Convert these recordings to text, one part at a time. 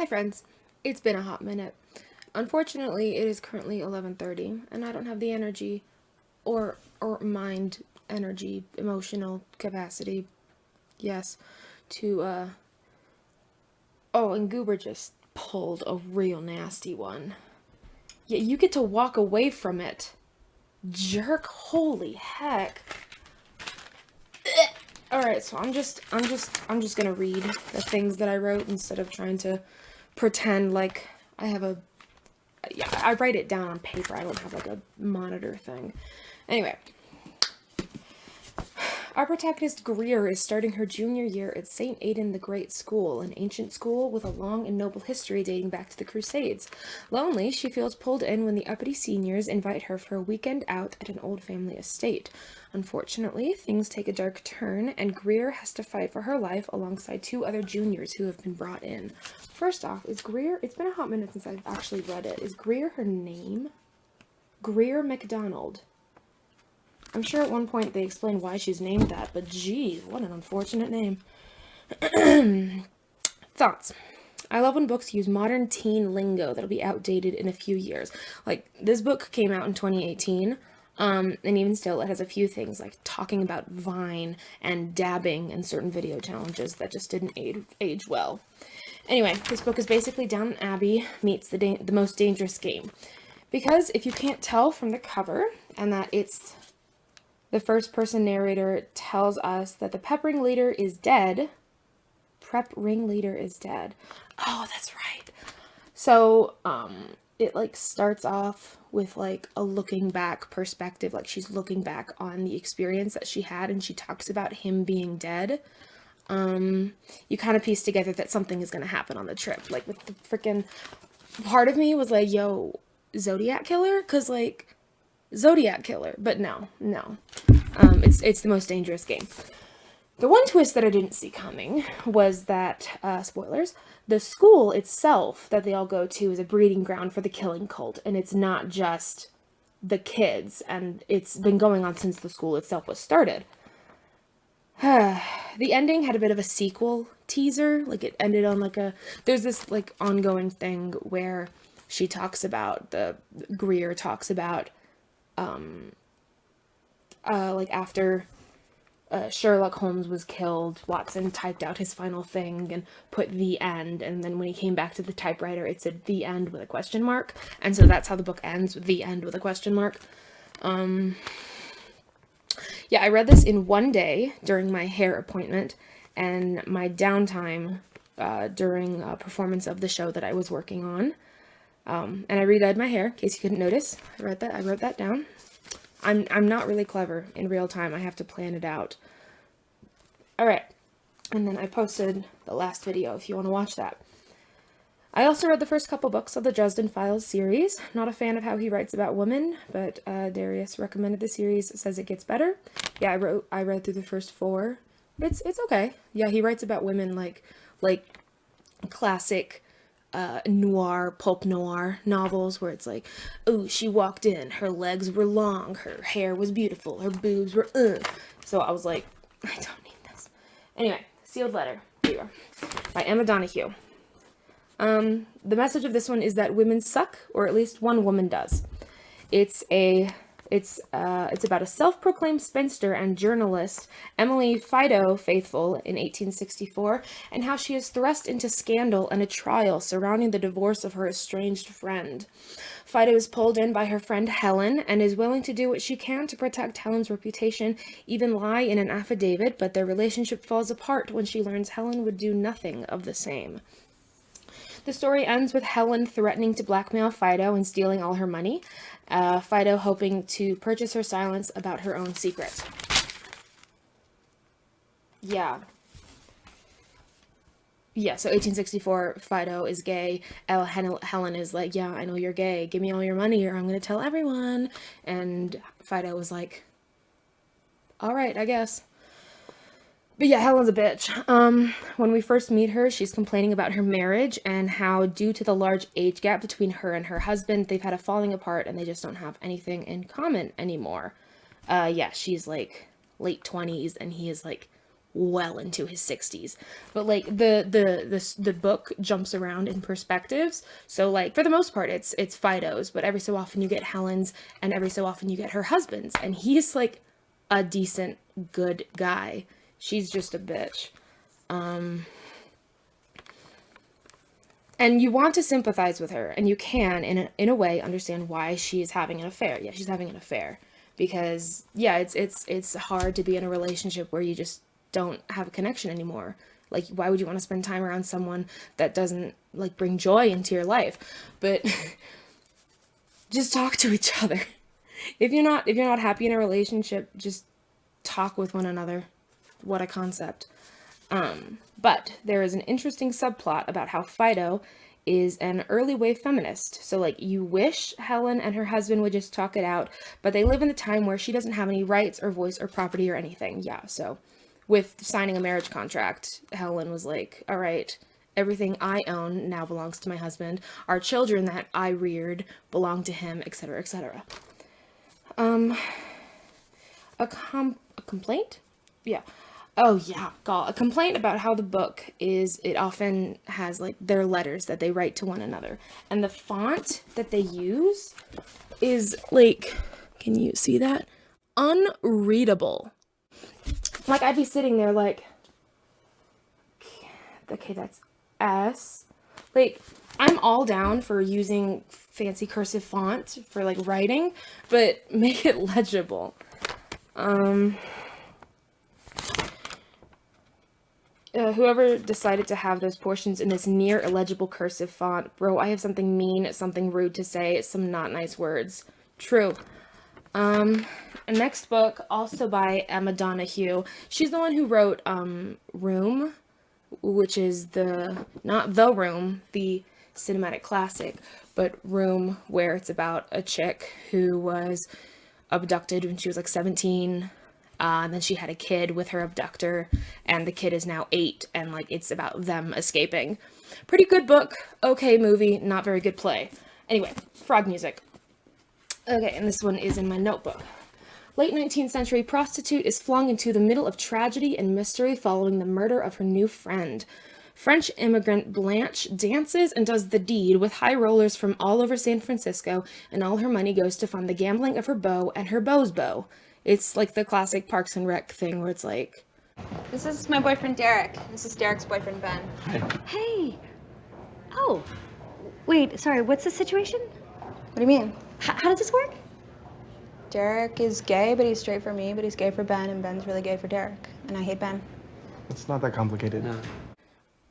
friends, it's been a hot minute. Unfortunately, it is currently 11:30, and I don't have the energy, or mind energy, emotional capacity, yes, to, oh, and Goober just pulled a real nasty one. Yeah, you get to walk away from it. Jerk, holy heck. Alright, so I'm just gonna read the things that I wrote instead of trying to pretend like I have a, yeah, I write it down on paper. I don't have like a monitor thing. Anyway. Our protagonist Greer is starting her junior year at St. Aidan the Great School, an ancient school with a long and noble history dating back to the Crusades. Lonely, she feels pulled in when the uppity seniors invite her for a weekend out at an old family estate. Unfortunately, things take a dark turn, and Greer has to fight for her life alongside two other juniors who have been brought in. First off, is Greer, it's been a hot minute since I've actually read it, is Greer her name? Greer MacDonald. I'm sure at one point they explain why she's named that, but geez, what an unfortunate name. Thoughts. I love when books use modern teen lingo that'll be outdated in a few years. Like, this book came out in 2018, and even still, it has a few things, like talking about Vine and dabbing and certain video challenges that just didn't age well. Anyway, this book is basically Downton Abbey meets the most dangerous game. Because if you can't tell from the cover, and that it's the first-person narrator tells us that the prep ringleader is dead. Prep ringleader is dead. Oh, that's right. So, it, like, starts off with, like, a looking back perspective. Like, she's looking back on the experience that she had, and she talks about him being dead. You kind of piece together that something is going to happen on the trip. Like, with the freaking... Part of me was like, yo, Zodiac Killer? Because, like... Zodiac Killer, but no. It's the most dangerous game. The one twist that I didn't see coming was that, spoilers, the school itself that they all go to is a breeding ground for the killing cult, and it's not just the kids, and it's been going on since the school itself was started. The ending had a bit of a sequel teaser, like it ended on like there's this like ongoing thing where she talks about, Greer talks about, like after Sherlock Holmes was killed, Watson typed out his final thing and put the end, and then when he came back to the typewriter it said the end with a question mark, and so that's how the book ends, with the end with a question mark. Yeah, I read this in one day during my hair appointment and my downtime during a performance of the show that I was working on. And I redyed my hair, in case you couldn't notice. I wrote that down. I'm not really clever in real time. I have to plan it out. Alright. And then I posted the last video if you want to watch that. I also read the first couple books of the Dresden Files series. Not a fan of how he writes about women, but Darius recommended the series, says it gets better. Yeah, I read through the first 4. It's okay. Yeah, he writes about women like classic noir, pulp noir novels where it's like, oh, she walked in, her legs were long, her hair was beautiful, her boobs were, So I was like, I don't need this. Anyway, Sealed Letter, here you are, by Emma Donoghue. The message of this one is that women suck, or at least one woman does. It's about a self-proclaimed spinster and journalist, Emily Fido Faithfull, in 1864, and how she is thrust into scandal and a trial surrounding the divorce of her estranged friend. Fido is pulled in by her friend Helen and is willing to do what she can to protect Helen's reputation, even lie in an affidavit, but their relationship falls apart when she learns Helen would do nothing of the same. The story ends with Helen threatening to blackmail Fido and stealing all her money, Fido hoping to purchase her silence about her own secret. Yeah, so 1864, Fido is gay, Helen is like, yeah, I know you're gay, give me all your money or I'm gonna tell everyone, and Fido was like, alright, I guess. But yeah, Helen's a bitch. When we first meet her, she's complaining about her marriage and how, due to the large age gap between her and her husband, they've had a falling apart and they just don't have anything in common anymore. Yeah, she's like late 20s and he is like well into his 60s. But like the book jumps around in perspectives. So like for the most part it's Fido's, but every so often you get Helen's, and every so often you get her husband's, and he's like a decent good guy. She's just a bitch. And you want to sympathize with her, and you can, in a way, understand why she is having an affair. Yeah, she's having an affair. Because, yeah, it's hard to be in a relationship where you just don't have a connection anymore. Like, why would you want to spend time around someone that doesn't, like, bring joy into your life? But just talk to each other. If you're not happy in a relationship, just talk with one another. What a concept. But there is an interesting subplot about how Fido is an early wave feminist. So like you wish Helen and her husband would just talk it out, but they live in a time where she doesn't have any rights or voice or property or anything. Yeah, so with signing a marriage contract, Helen was like, all right, everything I own now belongs to my husband. Our children that I reared belong to him, etc., etc. A complaint? Yeah. Oh yeah, a complaint about how the book is, it often has like their letters that they write to one another. And the font that they use is like, can you see that? Unreadable. Like I'd be sitting there like, okay, that's S. Like, I'm all down for using fancy cursive font for like writing, but make it legible. Whoever decided to have those portions in this near illegible cursive font, bro, I have something mean, something rude to say, some not nice words. True. Next book, also by Emma Donoghue. She's the one who wrote Room, which is not The Room, the cinematic classic, but Room, where it's about a chick who was abducted when she was like 17. And then she had a kid with her abductor, and the kid is now 8, and like it's about them escaping. Pretty good book, okay movie, not very good play. Anyway, frog music. Okay, and this one is in my notebook. Late 19th century prostitute is flung into the middle of tragedy and mystery following the murder of her new friend. French immigrant Blanche dances and does the deed with high rollers from all over San Francisco, and all her money goes to fund the gambling of her beau and her beau's beau. It's like the classic Parks and Rec thing where it's like... This is my boyfriend, Derek. This is Derek's boyfriend, Ben. Hi. Hey. Oh. Wait, sorry, what's the situation? What do you mean? How does this work? Derek is gay, but he's straight for me, but he's gay for Ben, and Ben's really gay for Derek. And I hate Ben. It's not that complicated. No.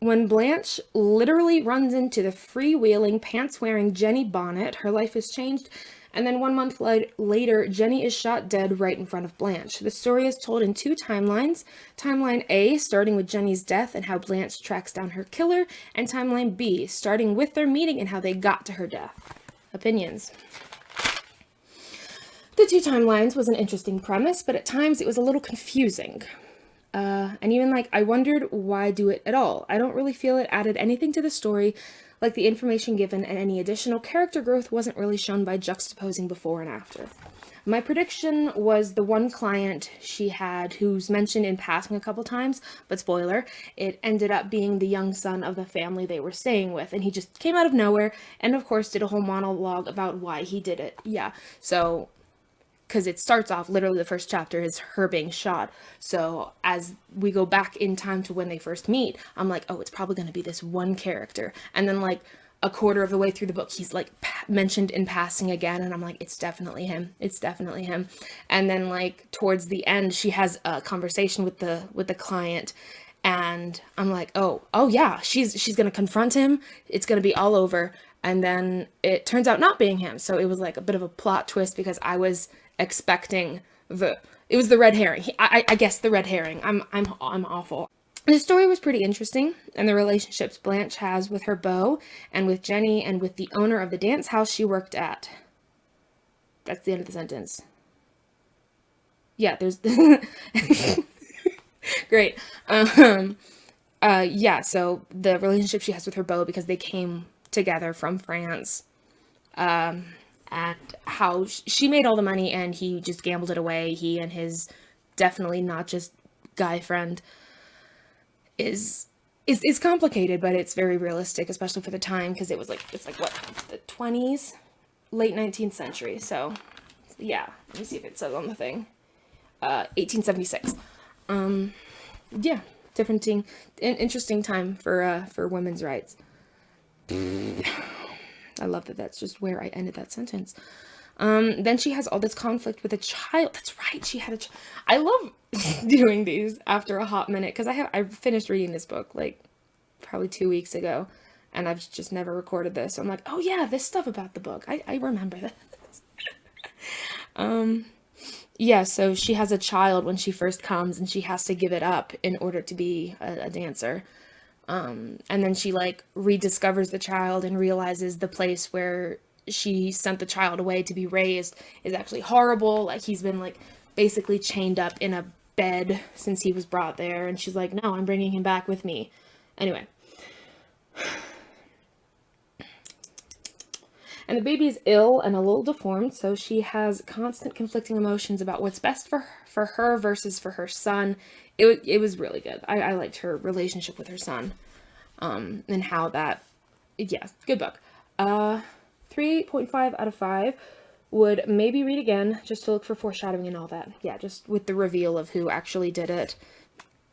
When Blanche literally runs into the freewheeling, pants-wearing Jenny Bonnet, her life is changed. And then 1 month later, Jenny is shot dead right in front of Blanche. The story is told in 2 timelines. Timeline A, starting with Jenny's death and how Blanche tracks down her killer, and Timeline B, starting with their meeting and how they got to her death. Opinions. The 2 timelines was an interesting premise, but at times it was a little confusing. And even like, I wondered why do it at all. I don't really feel it added anything to the story. Like the information given and any additional character growth wasn't really shown by juxtaposing before and after. My prediction was the one client she had who's mentioned in passing a couple times, but spoiler, it ended up being the young son of the family they were staying with, and he just came out of nowhere and of course did a whole monologue about why he did it. Yeah, so... because it starts off, literally the first chapter is her being shot. So as we go back in time to when they first meet, I'm like, oh, it's probably going to be this one character. And then like a quarter of the way through the book, he's like mentioned in passing again. And I'm like, it's definitely him. It's definitely him. And then like towards the end, she has a conversation with the client. And I'm like, oh yeah, she's going to confront him. It's going to be all over. And then it turns out not being him. So it was like a bit of a plot twist because I was expecting it was the red herring. I guess the red herring. I'm awful. The story was pretty interesting, and the relationships Blanche has with her beau and with Jenny and with the owner of the dance house she worked at. That's the end of the sentence. Yeah, there's great. Yeah, so the relationship she has with her beau because they came together from France. And how she made all the money and he just gambled it away. He and his definitely not just guy friend. is complicated, but it's very realistic, especially for the time, because it's like what, the 20s, late 19th century. So yeah, let me see if it says on the thing. 1876. Yeah, different thing, an interesting time for women's rights. I love that that's just where I ended that sentence. Then she has all this conflict with a child. That's right, she had I love doing these after a hot minute, because I finished reading this book like probably 2 weeks ago, and I've just never recorded this. So I'm like, oh yeah, this stuff about the book. I remember this. Yeah, so she has a child when she first comes, and she has to give it up in order to be a dancer. And then she like rediscovers the child and realizes the place where she sent the child away to be raised is actually horrible. Like, he's been like basically chained up in a bed since he was brought there, and she's like, no, I'm bringing him back with me. Anyway. And the baby is ill and a little deformed, so she has constant conflicting emotions about what's best for her versus for her son. It was really good. I liked her relationship with her son, and how that, yeah, good book. 3.5 out of 5. Would maybe read again, just to look for foreshadowing and all that. Yeah, just with the reveal of who actually did it.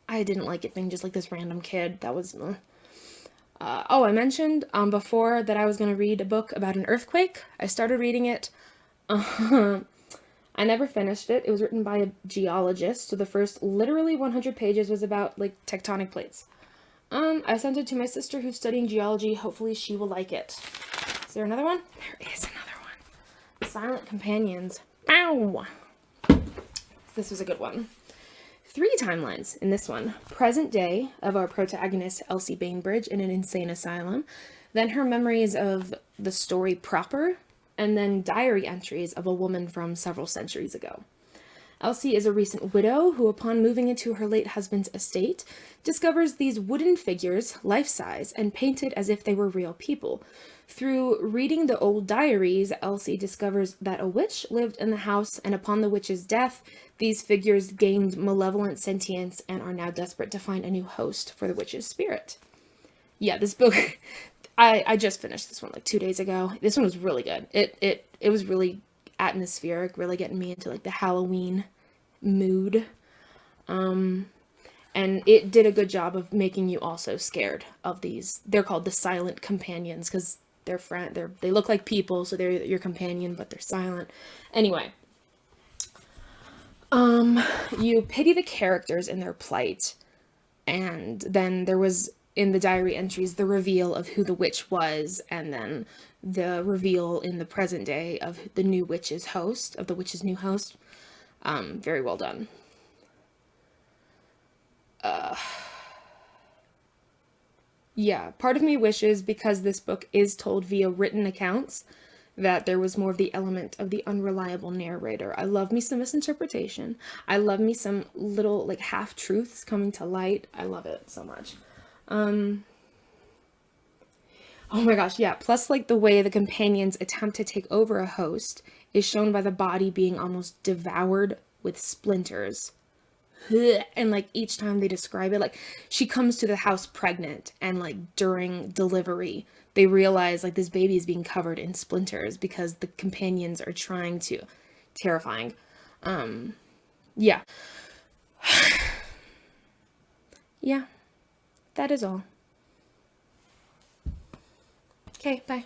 I didn't like it being just like this random kid. That was... oh, I mentioned before that I was going to read a book about an earthquake. I started reading it. I never finished it. It was written by a geologist, so the first literally 100 pages was about like tectonic plates. I sent it to my sister who's studying geology. Hopefully she will like it. Is there another one? There is another one. Silent Companions. Ow! This was a good one. 3 timelines in this one. Present day of our protagonist, Elsie Bainbridge, in an insane asylum. Then her memories of the story proper. And then diary entries of a woman from several centuries ago. Elsie is a recent widow who, upon moving into her late husband's estate, discovers these wooden figures, life-size, and painted as if they were real people. Through reading the old diaries, Elsie discovers that a witch lived in the house, and upon the witch's death, these figures gained malevolent sentience and are now desperate to find a new host for the witch's spirit. Yeah, this book, I just finished this one like 2 days ago. This one was really good. It was really atmospheric, really getting me into like the Halloween mood. And it did a good job of making you also scared of these. They're called the silent companions because they look like people, so they're your companion, but they're silent. Anyway, you pity the characters in their plight, and then there was in the diary entries the reveal of who the witch was, and then the reveal in the present day of the new witch's host, of the witch's new host. Very well done. Yeah, part of me wishes, because this book is told via written accounts, that there was more of the element of the unreliable narrator. I love me some misinterpretation. I love me some little, like, half-truths coming to light. I love it so much. Oh my gosh, yeah. Plus, like, the way the companions attempt to take over a host is shown by the body being almost devoured with splinters. And like each time they describe it, like she comes to the house pregnant, and like during delivery they realize like this baby is being covered in splinters because the companions are trying to. Terrifying. Yeah. Yeah, that is all. Okay, bye.